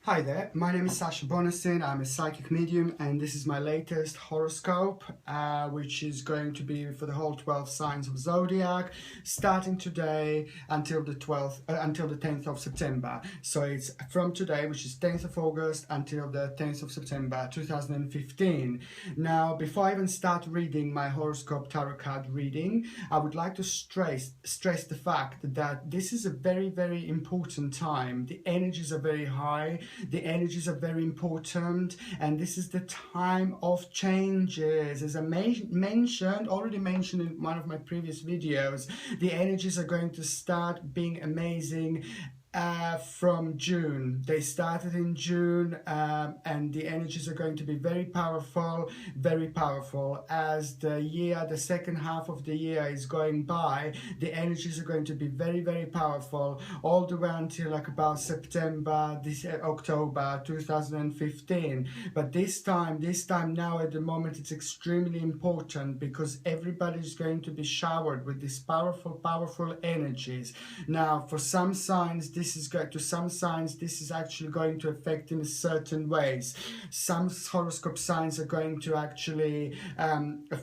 Hi there, my name is Sasha Bonasin. I'm a psychic medium, and this is my latest horoscope, which is going to be for the whole 12 signs of zodiac, starting today until the 10th of September. So it's from today, which is 10th of August, until the 10th of September 2015. Now, before I even start reading my horoscope tarot card reading, I would like to stress the fact that this is a very, very important time. The energies are very high. The energies are very important, and this is the time of changes. As I already mentioned in one of my previous videos, the energies are going to start being amazing from June. They started in June, and the energies are going to be very powerful as the second half of the year is going by. The energies are going to be very, very powerful all the way until like about September, October 2015. But this time now at the moment, it's extremely important because everybody is going to be showered with these powerful energies. Now, for some signs, this is actually going to affect in certain ways. Some horoscope signs are going to actually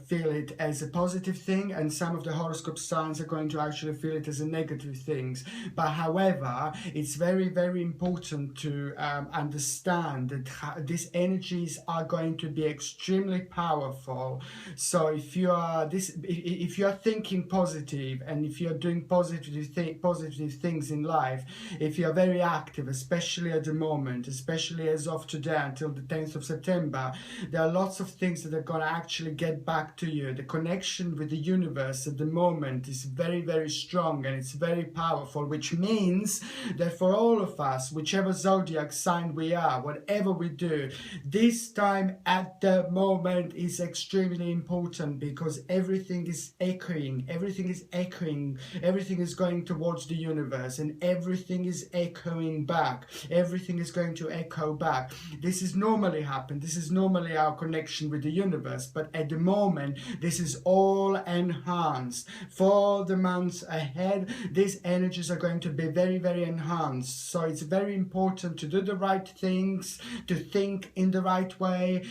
feel it as a positive thing, and some of the horoscope signs are going to actually feel it as a negative thing. But however, it's very, very important to understand that these energies are going to be extremely powerful. So if you are thinking positive, and if you're doing positive things in life, if you're very active, especially at the moment, especially as of today until the 10th of September, there are lots of things that are going to actually get back to you. The connection with the universe at the moment is very, very strong, and it's very powerful, which means that for all of us, whichever zodiac sign we are, whatever we do, this time at the moment is extremely important, because everything is echoing, everything is going towards the universe, and everything is echoing back. Everything is going to echo back. This is normally happen. This is normally our connection with the universe. But at the moment, this is all enhanced. For the months ahead, these energies are going to be very, very enhanced. So it's very important to do the right things, to think in the right way,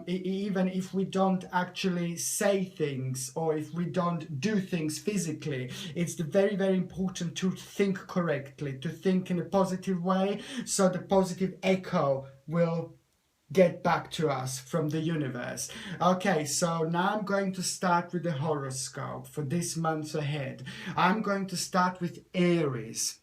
even if we don't actually say things, or if we don't do things physically. It's very, very important to think correctly, to think in a positive way, so the positive echo will get back to us from the universe. Okay, so now I'm going to start with the horoscope for this month ahead. I'm going to start with Aries.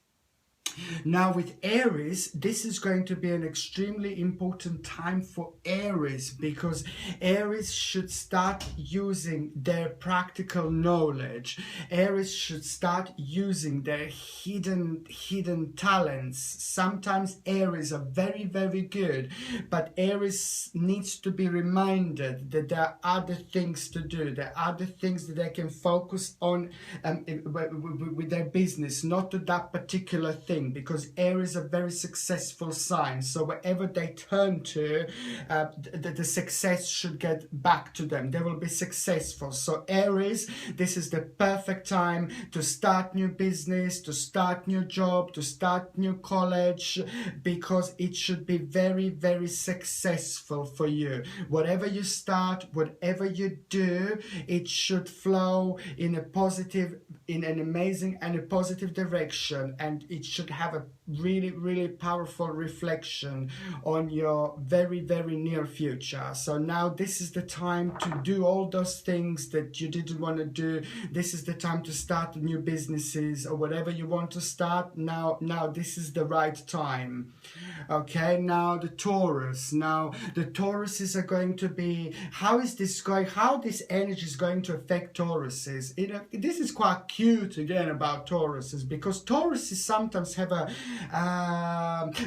Now with Aries, this is going to be an extremely important time for Aries, because Aries should start using their practical knowledge. Aries should start using their hidden talents. Sometimes Aries are very, very good, but Aries needs to be reminded that there are other things to do. There are other things that they can focus on with their business, not to that particular thing, because Aries are very successful signs. So wherever they turn to, the success should get back to them. They will be successful. So Aries, this is the perfect time to start new business, to start new job, to start new college, because it should be very, very successful for you. Whatever you start, whatever you do, it should flow in an amazing and a positive direction, and it should have a really, really powerful reflection on your very, very near future. So now this is the time to do all those things that you didn't want to do. This is the time to start new businesses or whatever you want to start. Now this is the right time. Okay, now the Taurus. Now the Tauruses are going to be, how this energy is going to affect Tauruses. This is quite cute again about Tauruses, because Tauruses sometimes have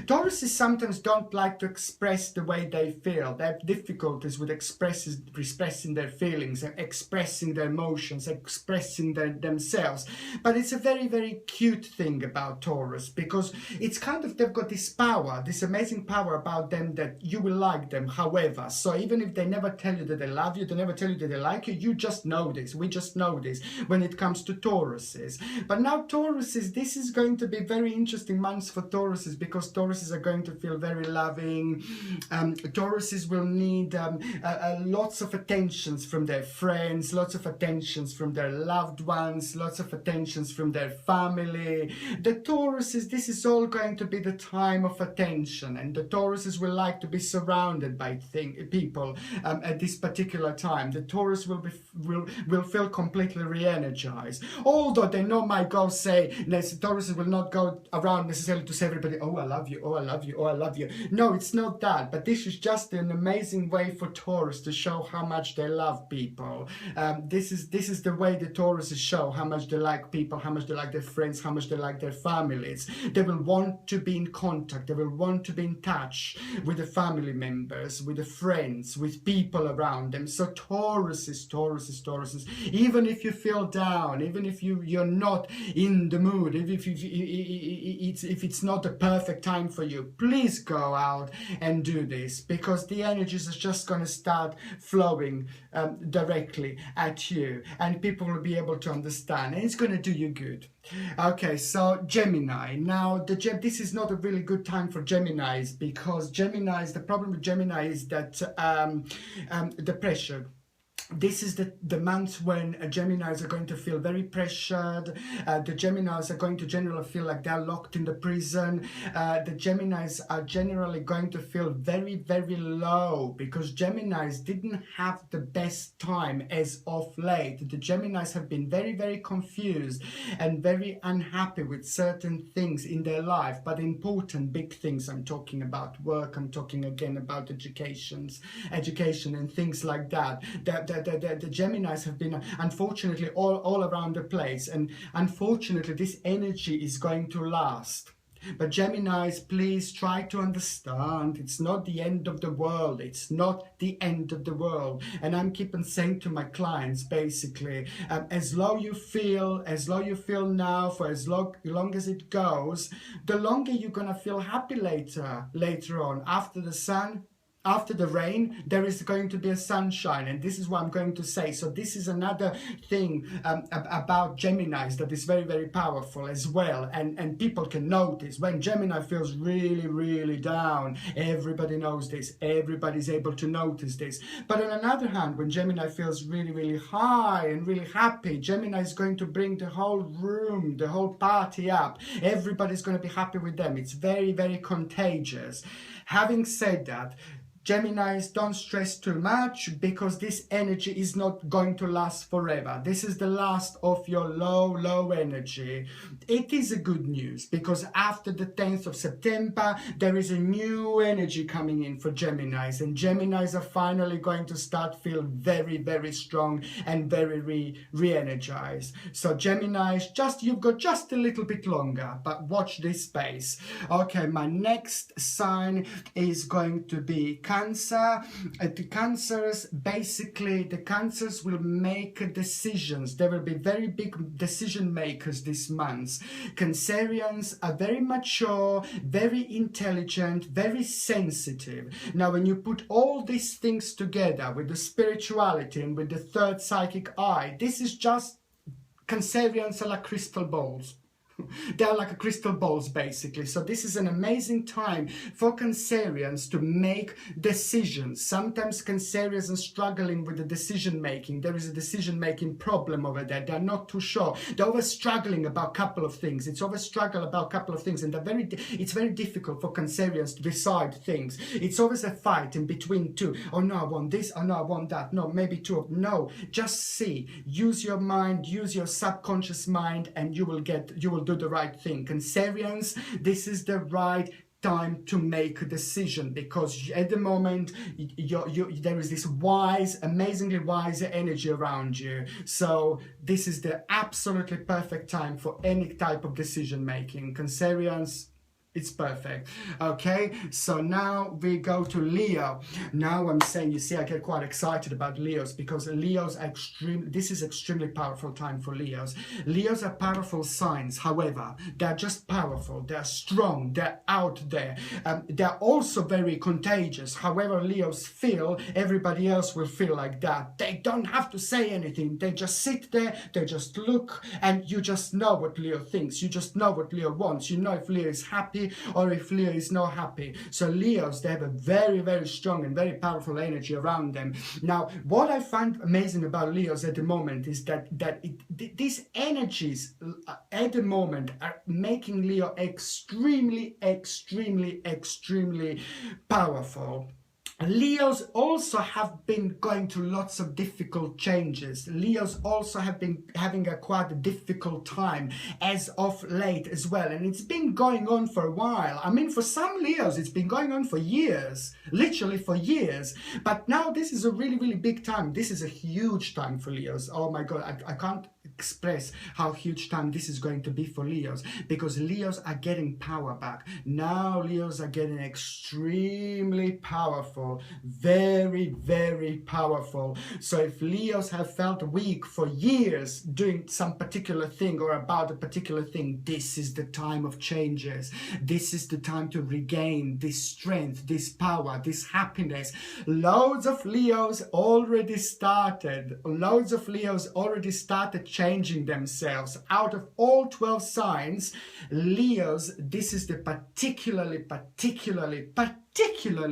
Tauruses sometimes don't like to express the way they feel. They have difficulties with expressing their feelings, expressing their emotions, expressing themselves. But it's a very, very cute thing about Taurus, because it's kind of, they've got this power, this amazing power about them, that you will like them however. So even if they never tell you that they love you, they never tell you that they like you, you just know this. We just know this when it comes to Tauruses. But now Tauruses, this is going to be very interesting month months for Tauruses, because Tauruses are going to feel very loving. Tauruses will need lots of attentions from their friends, lots of attentions from their loved ones, lots of attentions from their family. The Tauruses, this is all going to be the time of attention, and the Tauruses will like to be surrounded by people at this particular time. The Taurus will feel completely re-energized. Although they know my goals say, Tauruses will not go around necessarily to say everybody, oh I love you, oh I love you, oh I love you. No, it's not that, but this is just an amazing way for Taurus to show how much they love people. This is the way the Tauruses show how much they like people, how much they like their friends, how much they like their families. They will want to be in contact, they will want to be in touch with the family members, with the friends, with people around them. So Tauruses, even if you feel down, even if you're not in the mood, if it's not the perfect time for you, please go out and do this, because the energies are just going to start flowing directly at you, and people will be able to understand, and it's going to do you good. Okay, so Gemini. Now, this is not a really good time for Geminis, because Geminis, the problem with Gemini is that the pressure. This is the month when Geminis are going to feel very pressured. The Geminis are going to generally feel like they're locked in the prison. The Geminis are generally going to feel very, very low, because Geminis didn't have the best time as of late. The Geminis have been very, very confused and very unhappy with certain things in their life, but important big things. I'm talking about work, I'm talking again about education and things like that. The Geminis have been unfortunately all around the place, and unfortunately this energy is going to last. But Geminis, please try to understand, it's not the end of the world. It's not the end of the world. And I'm keeping saying to my clients, basically, as low you feel now, for as long as it goes, the longer you're going to feel happy later on. After the sun, after the rain, there is going to be a sunshine, and this is what I'm going to say. So this is another thing about Geminis that is very, very powerful as well, and people can notice when Gemini feels really, really down. Everybody knows this, everybody's able to notice this. But on another hand, when Gemini feels really, really high and really happy, Gemini is going to bring the whole room, the whole party up. Everybody's going to be happy with them. It's very, very contagious. Having said that, Geminis, don't stress too much, because this energy is not going to last forever. This is the last of your low energy. It is a good news, because after the 10th of September, there is a new energy coming in for Geminis, and Geminis are finally going to start feel very, very strong and very re-energized. So Geminis, you've got just a little bit longer, but watch this space. Okay, my next sign is going to be Cancer. The Cancers, basically, the Cancers will make decisions. There will be very big decision makers this month. Cancerians are very mature, very intelligent, very sensitive. Now, when you put all these things together with the spirituality and with the third psychic eye, this is just, Cancerians are like crystal balls. They're like crystal balls, basically. So this is an amazing time for Cancerians to make decisions. Sometimes Cancerians are struggling with the decision making. There is a decision making problem over there. They're not too sure. They're always struggling about a couple of things. And it's very difficult for Cancerians to decide things. It's always a fight in between two. Oh no, I want this. Oh no, I want that. No, maybe two. No, just see. Use your mind, use your subconscious mind, and you will do the right thing. Cancerians, this is the right time to make a decision, because at the moment there is this wise, amazingly wise energy around you. So this is the absolutely perfect time for any type of decision making. Cancerians, It's perfect. Okay, so now we go to Leo. Now I'm saying, you see, I get quite excited about Leos because Leos are this is extremely powerful time for Leos. Leos are powerful signs. However, they're just powerful. They're strong. They're out there. They're also very contagious. However, Leos feel, everybody else will feel like that. They don't have to say anything. They just sit there. They just look, and you just know what Leo thinks. You just know what Leo wants. You know if Leo is happy or if Leo is not happy. So Leos, they have a very, very strong and very powerful energy around them. Now, what I find amazing about Leos at the moment is that these energies at the moment are making Leo extremely, extremely, extremely powerful. Leos also have been going through lots of difficult changes. Leos also have been having quite a difficult time as of late as well. And it's been going on for a while. I mean, for some Leos, it's been going on for years, literally for years. But now this is a really, really big time. This is a huge time for Leos. Oh my God, I can't express how huge time this is going to be for Leos, because Leos are getting power back. Now Leos are getting extremely powerful, very, very powerful. So if Leos have felt weak for years doing some particular thing or about a particular thing, this is the time of changes. This is the time to regain this strength, this power, this happiness. Loads of Leos already started. Loads of Leos already started changing themselves. Out of all 12 signs, Leos, this is the particularly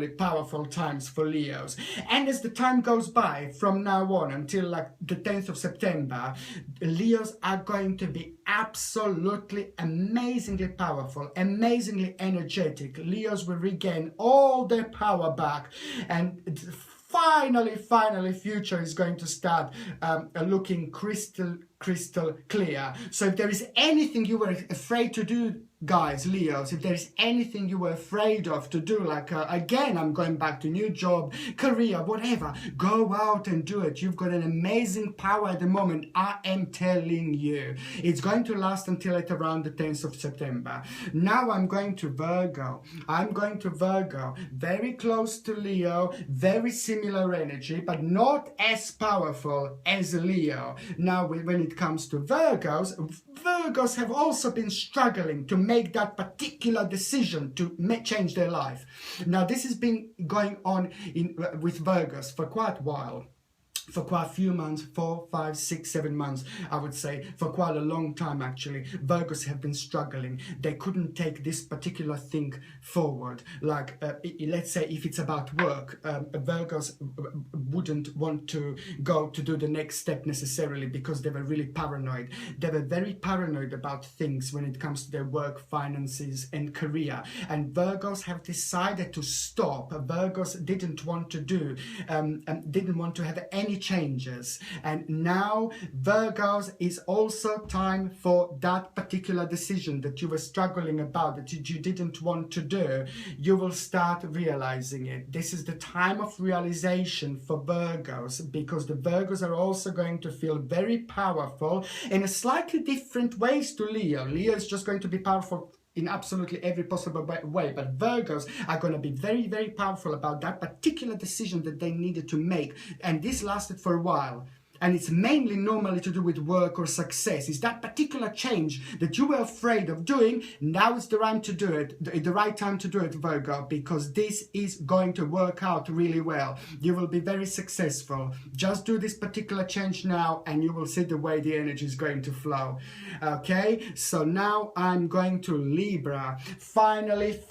powerful times for Leos. And as the time goes by from now on until like the 10th of September, Leos are going to be absolutely amazingly powerful, amazingly energetic. Leos will regain all their power back, and finally future is going to start looking crystal clear. So if there is anything you were afraid to do, guys, Leos, if there is anything you were afraid of to do, like again, I'm going back to new job, career, whatever, go out and do it. You've got an amazing power at the moment. I am telling you, it's going to last until at around the 10th of September. Now I'm going to Virgo. I'm going to Virgo, very close to Leo, very similar energy, but not as powerful as Leo. Now, when it comes to Virgos have also been struggling to make that particular decision to change their life. Now, this has been going on with Virgos for quite a while. For quite a few months, 4, 5, 6, 7 months, I would say, for quite a long time actually, Virgos have been struggling. They couldn't take this particular thing forward. Like, let's say if it's about work, Virgos wouldn't want to go to do the next step necessarily because they were really paranoid. They were very paranoid about things when it comes to their work, finances and career. And Virgos have decided to stop. Virgos didn't want to do, didn't want to have any changes. And now Virgos, is also time for that particular decision that you were struggling about, that you didn't want to do. You will start realizing it. This is the time of realization for Virgos, because the Virgos are also going to feel very powerful in a slightly different ways to Leo. Leo is just going to be powerful in absolutely every possible way, but Virgos are going to be very, very powerful about that particular decision that they needed to make, and this lasted for a while. And it's mainly normally to do with work or success. It's that particular change that you were afraid of doing. Now is the time to do it, the right time to do it, Virgo, because this is going to work out really well. You will be very successful. Just do this particular change now and you will see the way the energy is going to flow. Okay, so now I'm going to Libra. Finally,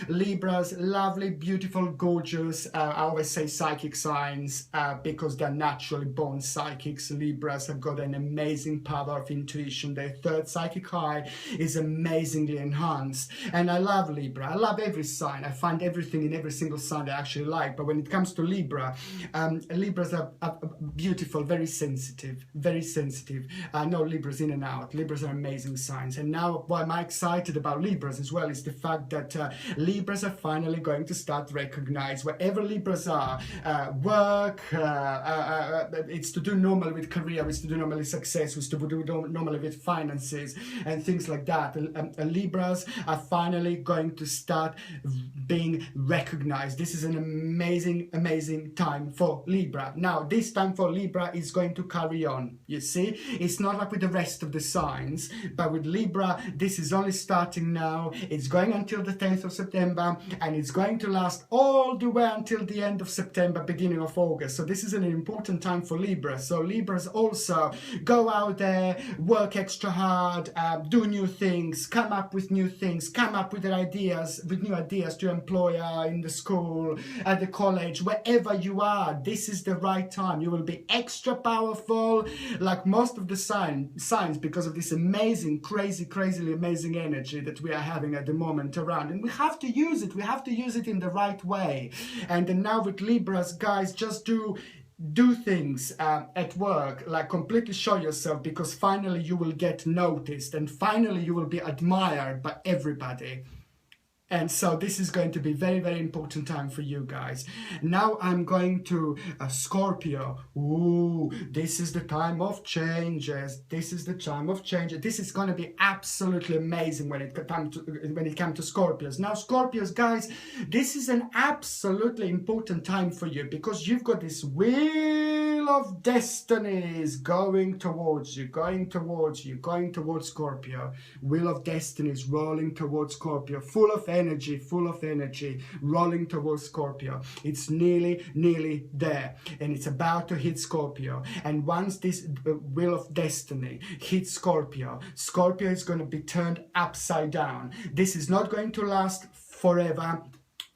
Libras, lovely, beautiful, gorgeous. I always say psychic signs because they're natural. Born psychics. Libras have got an amazing power of intuition. Their third psychic eye is amazingly enhanced, and I love Libra. I love every sign. I find everything in every single sign I actually like, but when it comes to Libra, Libras are beautiful, very sensitive, very sensitive. I know Libras in and out. Libras are amazing signs, and now why am I excited about Libras as well is the fact that Libras are finally going to start recognize wherever Libras are, work, it's to do normally with career, it's to do normally success, it's to do normally with finances and things like that. Libras are finally going to start being recognized. This is an amazing time for Libra. Now, this time for Libra is going to carry on. You see, it's not like with the rest of the signs, but with Libra, this is only starting now. It's going until the 10th of September, and it's going to last all the way until the end of September, beginning of August. So this is an important time for Libra. So Libras also go out there, work extra hard, do new things, come up with new things, come up with new ideas to employer, in the school, at the college, wherever you are. This is the right time. You will be extra powerful, like most of the signs, because of this amazing, crazily amazing energy that we are having at the moment around. And we have to use it. We have to use it in the right way. And then now with Libras, guys, just do things at work, like completely show yourself, because finally you will get noticed and finally you will be admired by everybody. And so this is going to be very important time for you guys. Now I'm going to Scorpio. Ooh, this is the time of changes. This is the time of change. This is going to be absolutely amazing when it comes to Scorpios. Now, Scorpios, guys, this is an absolutely important time for you, because you've got this wheel of destiny is going towards you, going towards Scorpio. Wheel of destiny is rolling towards Scorpio, full of energy, rolling towards Scorpio. It's nearly there, and it's about to hit Scorpio. And once this wheel of destiny hits Scorpio, Scorpio is going to be turned upside down. This is not going to last forever.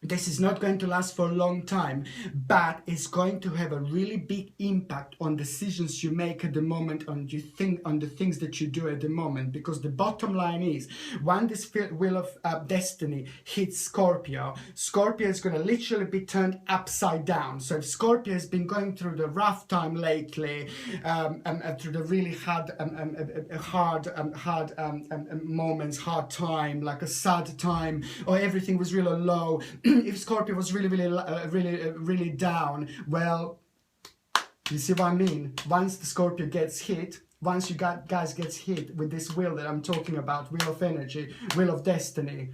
This is not going to last for a long time, but it's going to have a really big impact on decisions you make at the moment, on the things that you do at the moment. Because the bottom line is, when this wheel of destiny hits Scorpio, Scorpio is going to literally be turned upside down. So if Scorpio has been going through the rough time lately, through the really hard moments, hard time, like a sad time, or everything was really low. If Scorpio was really down, well, you see what I mean? Once the Scorpio gets hit, once you guys gets hit with this wheel that I'm talking about, wheel of energy, wheel of destiny,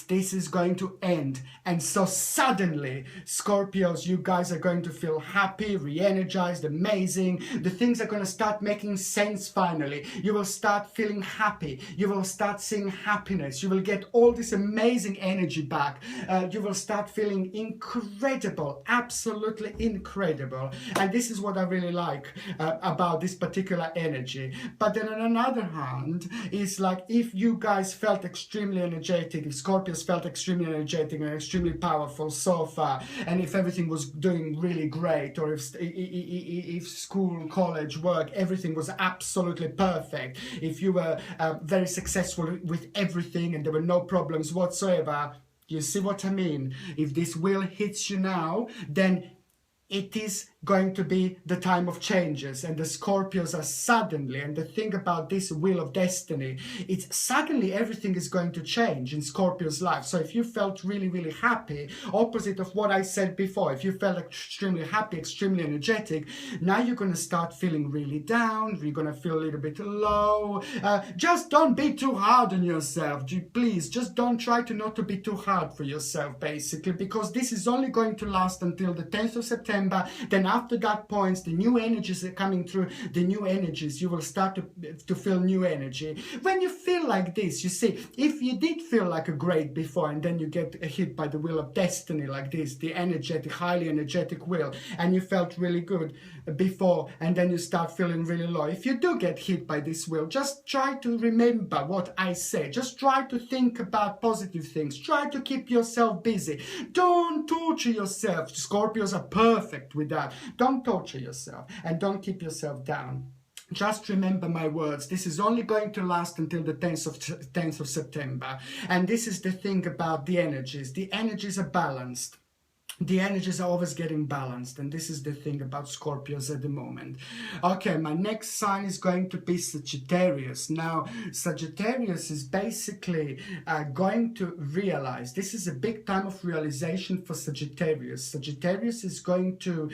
this is going to end. And so suddenly, Scorpios, you guys are going to feel happy, re-energized, amazing. The things are going to start making sense finally. You will start feeling happy. You will start seeing happiness. You will get all this amazing energy back. You will start feeling incredible, absolutely incredible. And this is what I really like about this particular energy. But then on another hand, it's like if you guys felt extremely energetic, if Scorpios felt extremely energetic and extremely powerful so far, and if everything was doing really great, or if school, college, work, everything was absolutely perfect, if you were very successful with everything and there were no problems whatsoever, you see what I mean? If this wheel hits you now, then it is going to be the time of changes, and the Scorpios are suddenly, and the thing about this wheel of destiny, it's suddenly everything is going to change in Scorpio's life. So if you felt really happy, opposite of what I said before, if you felt extremely happy, extremely energetic, now you're going to start feeling really down, you're going to feel a little bit low. Just don't be too hard on yourself, please. Just don't try not to be too hard for yourself, basically, because this is only going to last until the 10th of September. Then after that point, the new energies are coming through, the new energies, you will start to feel new energy. When you feel like this, you see, if you did feel like a great before, and then you get hit by the wheel of destiny like this, the energetic, highly energetic wheel, and you felt really good before, and then you start feeling really low. If you do get hit by this wheel, just try to remember what I say. Just try to think about positive things. Try to keep yourself busy. Don't torture yourself. Scorpios are perfect with that. Don't torture yourself, and don't keep yourself down. Just remember my words. This is only going to last until the 10th of September. And this is the thing about the energies. The energies are balanced. The energies are always getting balanced, and this is the thing about Scorpios at the moment. Okay, my next sign is going to be Sagittarius. Now, Sagittarius is basically going to realize, this is a big time of realization for Sagittarius. Sagittarius is going to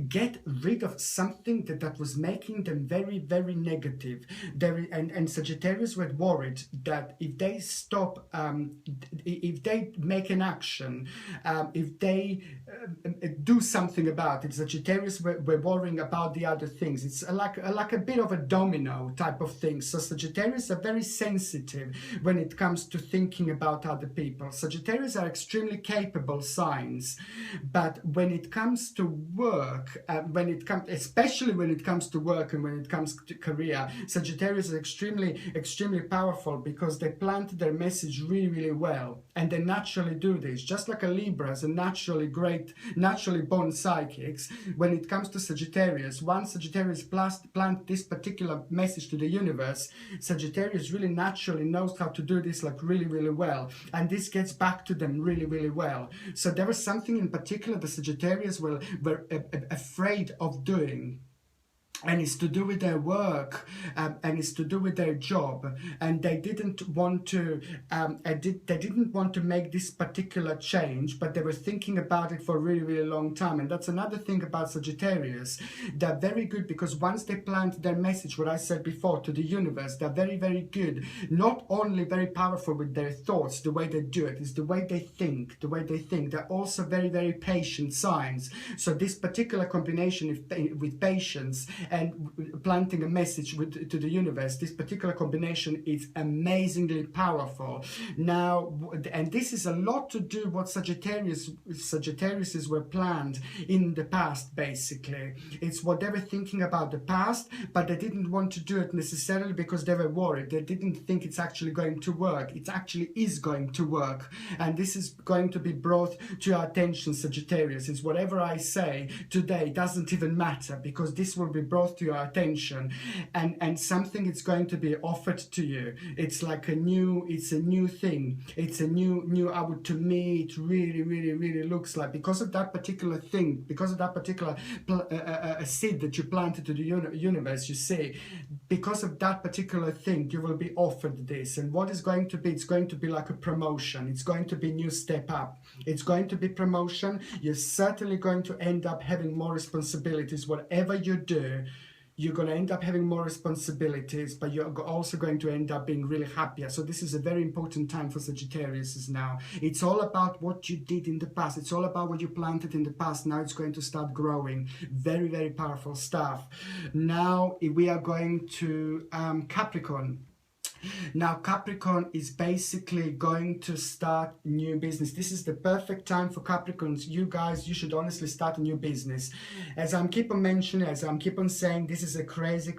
get rid of something that was making them very, very negative. And Sagittarius were worried that if they stop, if they make an action, if they do something about it, Sagittarius were worrying about the other things. It's like a bit of a domino type of thing. So Sagittarius are very sensitive when it comes to thinking about other people. Sagittarius are extremely capable signs, but when it comes to work, especially when it comes to work and when it comes to career, Sagittarius is extremely powerful because they plant their message really well, and they naturally do this. Just like a Libra is a naturally born psychics. When it comes to Sagittarius, once Sagittarius plant this particular message to the universe, Sagittarius really naturally knows how to do this like really well, and this gets back to them really well. So there was something in particular the Sagittarius were afraid of doing, and it's to do with their work, and it's to do with their job, and they didn't want to make this particular change, but they were thinking about it for a really long time. And that's another thing about Sagittarius. They're very good because once they plant their message, what I said before, to the universe, they're very good. Not only very powerful with their thoughts, the way they do it is the way they think. They're also very patient signs. So this particular combination with patience and planting a message to the universe, this particular combination is amazingly powerful. Now, and this is a lot to do what Sagittariuses were planned in the past, basically. It's what they were thinking about the past, but they didn't want to do it necessarily because they were worried. They didn't think it's actually going to work. It actually is going to work. And this is going to be brought to your attention, Sagittarius. It's whatever I say today doesn't even matter, because this will be brought to your attention, and something is going to be offered to you. It's like a new thing. It's a new to me it really looks like, because of that particular thing, because of that particular seed that you planted to the universe, you see, because of that particular thing you will be offered this. And what is going to be, it's going to be like a promotion. It's going to be a new step up. It's going to be promotion. You're certainly going to end up having more responsibilities. Whatever you do, you're going to end up having more responsibilities, but you're also going to end up being really happier. So this is a very important time for Sagittarius now. It's all about what you did in the past. It's all about what you planted in the past. Now it's going to start growing. Very powerful stuff. Now we are going to Capricorn. Now Capricorn is basically going to start new business. This is the perfect time for Capricorns. You guys, you should honestly start a new business. As I'm keep on mentioning, as I'm keep on saying, this is a crazy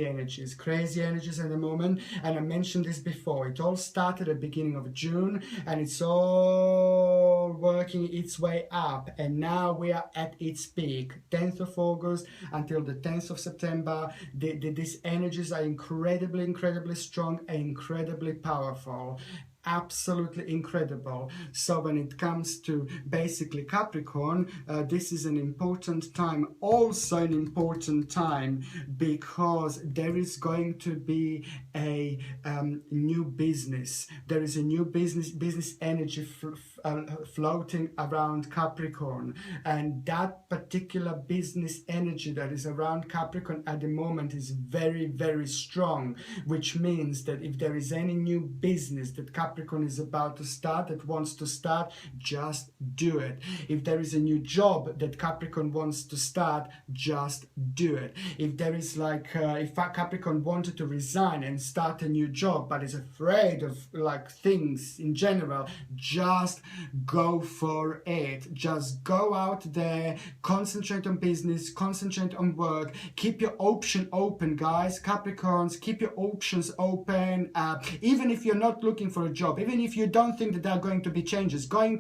energies. Crazy energies at the moment. And I mentioned this before. It all started at the beginning of June, and it's all working its way up. And now we are at its peak. 10th of August until the 10th of September. These energies are incredibly strong and incredibly powerful. Absolutely incredible. So when it comes to basically Capricorn, this is an important time, also an important time, because there is going to be a new business. There is a new business energy floating around Capricorn, and that particular business energy that is around Capricorn at the moment is very strong, which means that if there is any new business that Capricorn is about to start, that wants to start, just do it. If there is a new job that Capricorn wants to start, just do it. If there is like if Capricorn wanted to resign and start a new job but is afraid of like things in general, just go for it. Just go out there, concentrate on business, concentrate on work, keep your option open, guys. Capricorns, keep your options open. Even if you're not looking for a job, even if you don't think that there are going to be changes, go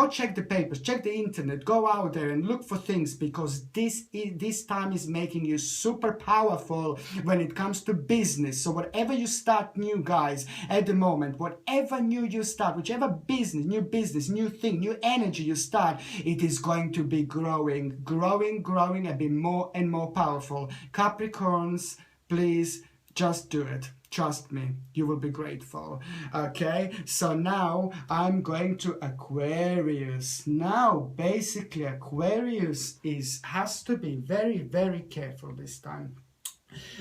check the papers, check the internet, go out there and look for things, because this time is making you super powerful when it comes to business. So whatever you start new, guys, at the moment, whatever new you start, whichever business, new thing, new energy you start, it is going to be growing and be more and more powerful. Capricorns, please just do it. Trust me, you will be grateful. Okay, so now I'm going to Aquarius. Now, basically, Aquarius has to be very, very careful this time.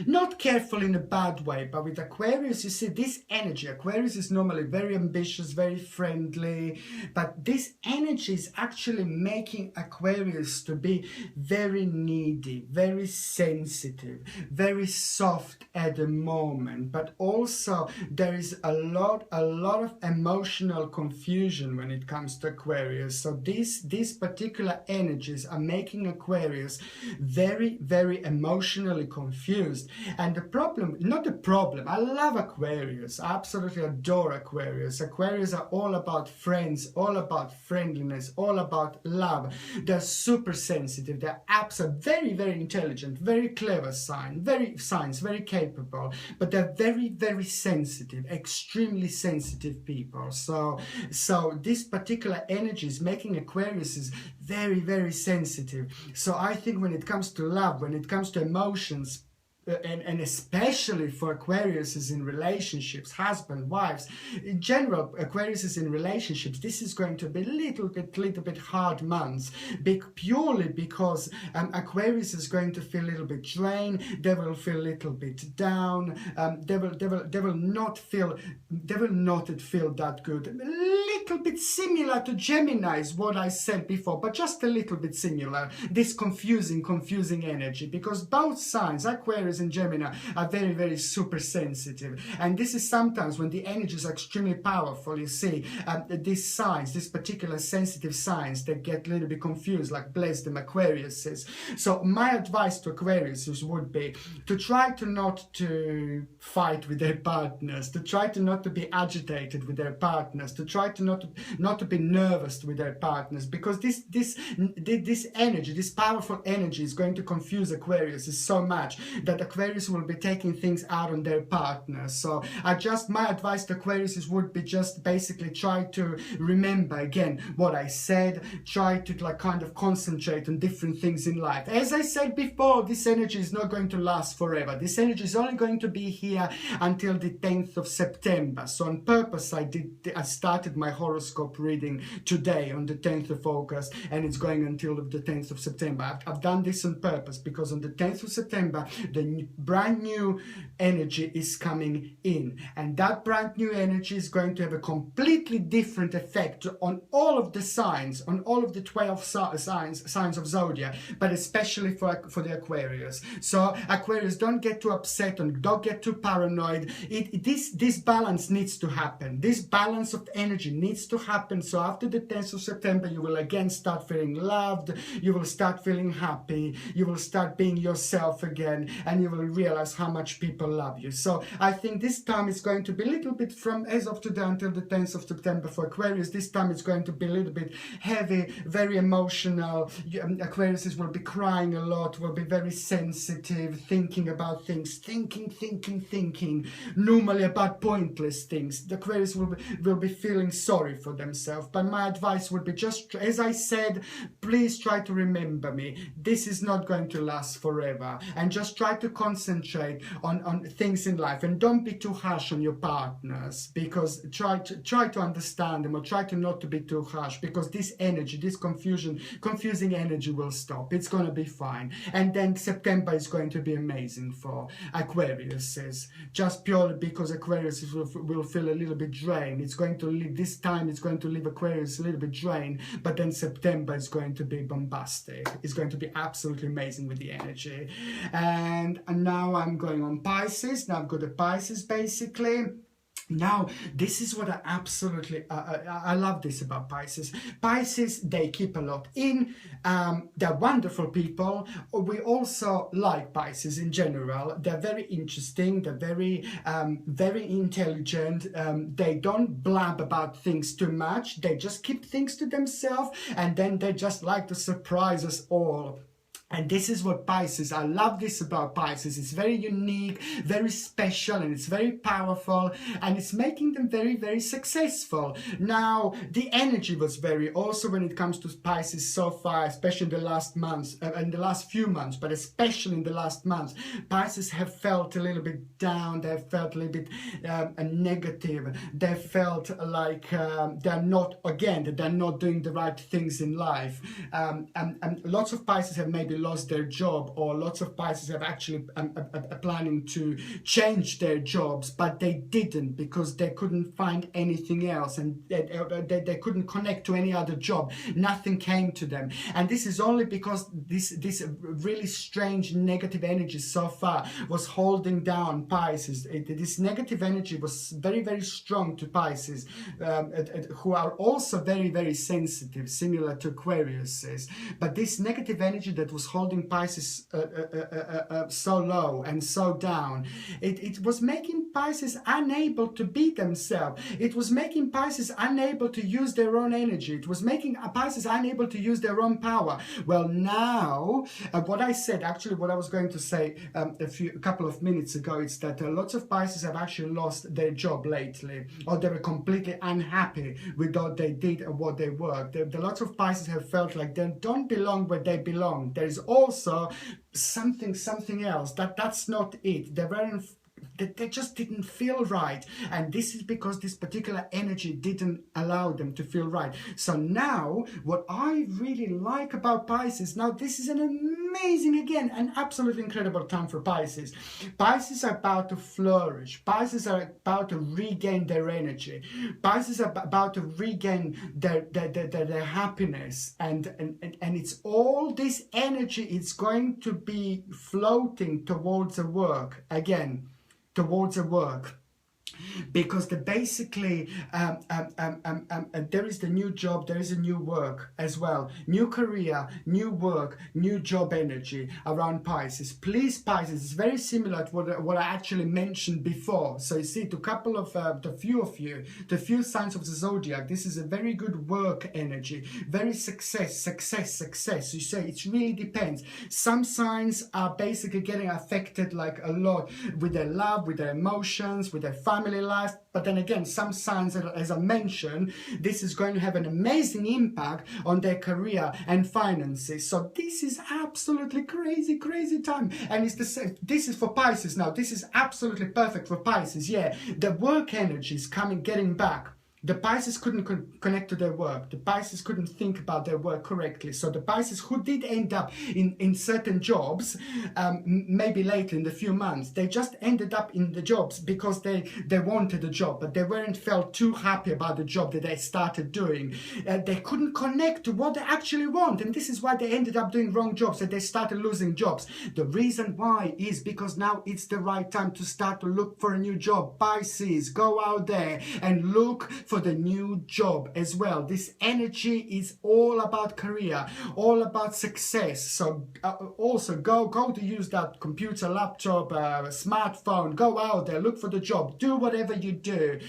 Not careful in a bad way, but with Aquarius, you see this energy. Aquarius is normally very ambitious, very friendly, but this energy is actually making Aquarius to be very needy, very sensitive, very soft at the moment. But also there is a lot of emotional confusion when it comes to Aquarius. So these particular energies are making Aquarius very, very emotionally confused. And the problem, not the problem, I love Aquarius, I absolutely adore Aquarius. Aquarius are all about friends, all about friendliness, all about love. They're super sensitive, they're absolutely very, very intelligent, very clever signs, very capable, but they're very, very sensitive, extremely sensitive people. So this particular energy is making Aquarius is very, very sensitive. So I think when it comes to love, when it comes to emotions, and especially for Aquarius is in relationships, husband, wives, in general, Aquarius is in relationships, this is going to be little bit hard months, purely because Aquarius is going to feel a little bit drained, they will feel a little bit down, they will not feel that good. A little bit similar to Gemini's, what I said before, but just a little bit similar, this confusing energy, because both signs, Aquarius and Gemini, are very, very super sensitive. And this is sometimes when the energies are extremely powerful, you see, these signs, these particular sensitive signs, they get a little bit confused, like bless them Aquariuses. So my advice to Aquariuses would be to try to not to fight with their partners, to try to not to be agitated with their partners, to try to not to be nervous with their partners, because this energy, this powerful energy is going to confuse Aquariuses so much that Aquarius will be taking things out on their partners. So my advice to Aquarius would be just basically try to remember again what I said, try to like kind of concentrate on different things in life. As I said before, this energy is not going to last forever. This energy is only going to be here until the 10th of September. So on purpose I started my horoscope reading today on the 10th of August, and it's going until the 10th of September. I've done this on purpose because on the 10th of September the brand new energy is coming in, and that brand new energy is going to have a completely different effect on all of the signs, on all of the 12 signs of zodiac, but especially for the Aquarius. So Aquarius, don't get too upset and don't get too paranoid. This balance needs to happen. This balance of energy needs to happen. So after the 10th of September, you will again start feeling loved, you will start feeling happy, you will start being yourself again, and you will realize how much people love you. So I think this time is going to be a little bit from as of today until the 10th of September for Aquarius. This time it's going to be a little bit heavy, very emotional. Aquarius will be crying a lot, will be very sensitive, thinking about things, thinking, normally about pointless things. The Aquarius will be feeling sorry for themselves. But my advice would be just, as I said, please try to remember me. This is not going to last forever. And just try to concentrate on things in life, and don't be too harsh on your partners, because try to understand them, or try to not to be too harsh, because this energy, this confusing energy will stop. It's going to be fine. And then September is going to be amazing for Aquariuses, just purely because Aquarius will feel a little bit drained. It's going to leave, this time it's going to leave Aquarius a little bit drained, but then September is going to be bombastic. It's going to be absolutely amazing with the energy. And now I'm going on Pisces. Now I've got the Pisces basically. Now, this is what I absolutely, I love this about Pisces. Pisces, they keep a lot in. They're wonderful people. We also like Pisces in general. They're very interesting. They're very, very intelligent. They don't blab about things too much. They just keep things to themselves, and then they just like to surprise us all. And this is what Pisces, I love this about Pisces, it's very unique, very special, and it's very powerful, and it's making them very, very successful. Now, the energy was very, also when it comes to Pisces so far, especially in the last months, in the last few months, but especially in the last months, Pisces have felt a little bit down, they have felt a little bit negative, they felt like they're not doing the right things in life. And lots of Pisces have maybe lost their job, or lots of Pisces have actually planning to change their jobs, but they didn't because they couldn't find anything else, and they couldn't connect to any other job. Nothing came to them, and this is only because this really strange negative energy so far was holding down Pisces. This negative energy was very, very strong to Pisces, who are also very, very sensitive, similar to Aquarius is. But this negative energy that was holding Pisces so low and so down, it was making Pisces unable to be themselves. It was making Pisces unable to use their own energy. It was making Pisces unable to use their own power. Well, now, what I said, actually what I was going to say a couple of minutes ago, is that lots of Pisces have actually lost their job lately, or they were completely unhappy with what they did or what they worked. Lots of Pisces have felt like they don't belong where they belong. There is also something else, that's not it. They just didn't feel right, and this is because this particular energy didn't allow them to feel right. So now, what I really like about Pisces, now this is an amazing, again, an absolutely incredible time for Pisces. Pisces are about to flourish. Pisces are about to regain their energy. Pisces are about to regain their happiness, and it's all this energy is going to be floating towards the work again. Towards a work, because basically there is the new job, there is a new work as well, new career, new work, new job energy around Pisces. Please, Pisces, it's very similar to what I actually mentioned before. So you see, to couple of the few signs of the zodiac, this is a very good work energy, very success. You say it really depends. Some signs are basically getting affected like a lot with their love, with their emotions, with their family life, but then again, some signs, as I mentioned, this is going to have an amazing impact on their career and finances. So this is absolutely crazy time, and it's the same. This is for Pisces now. This is absolutely perfect for Pisces. Yeah, the work energy is getting back. The Pisces couldn't connect to their work. The Pisces couldn't think about their work correctly. So the Pisces who did end up in certain jobs, maybe later in the few months, they just ended up in the jobs because they wanted a job, but they weren't felt too happy about the job that they started doing. They couldn't connect to what they actually want, and this is why they ended up doing wrong jobs, and they started losing jobs. The reason why is because now it's the right time to start to look for a new job. Pisces, go out there and look for the new job as well. This energy is all about career, all about success. So also go to use that computer, laptop, smartphone, go out there, look for the job, do whatever you do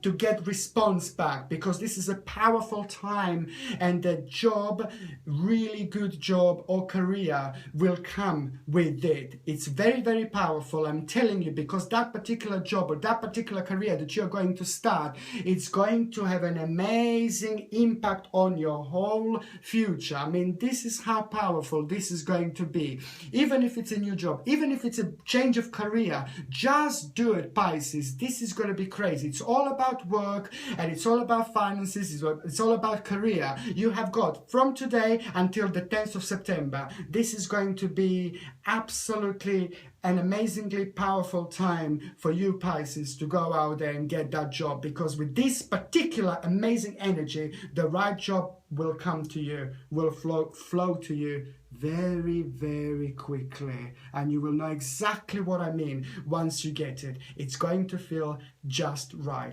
to get response back, because this is a powerful time, and the job, really good job or career, will come with it. It's very, very powerful, I'm telling you, because that particular job or that particular career that you're going to start, it's going to have an amazing impact on your whole future. I mean, this is how powerful this is going to be. Even if it's a new job, even if it's a change of career, just do it, Pisces. This is going to be crazy. It's all about work, and it's all about finances. It's all about career. You have got from today until the 10th of September. This is going to be absolutely an amazingly powerful time for you, Pisces, to go out there and get that job, because with this particular amazing energy, the right job will come to you, will flow to you very, very quickly, and you will know exactly what I mean once you get it. It's going to feel just right.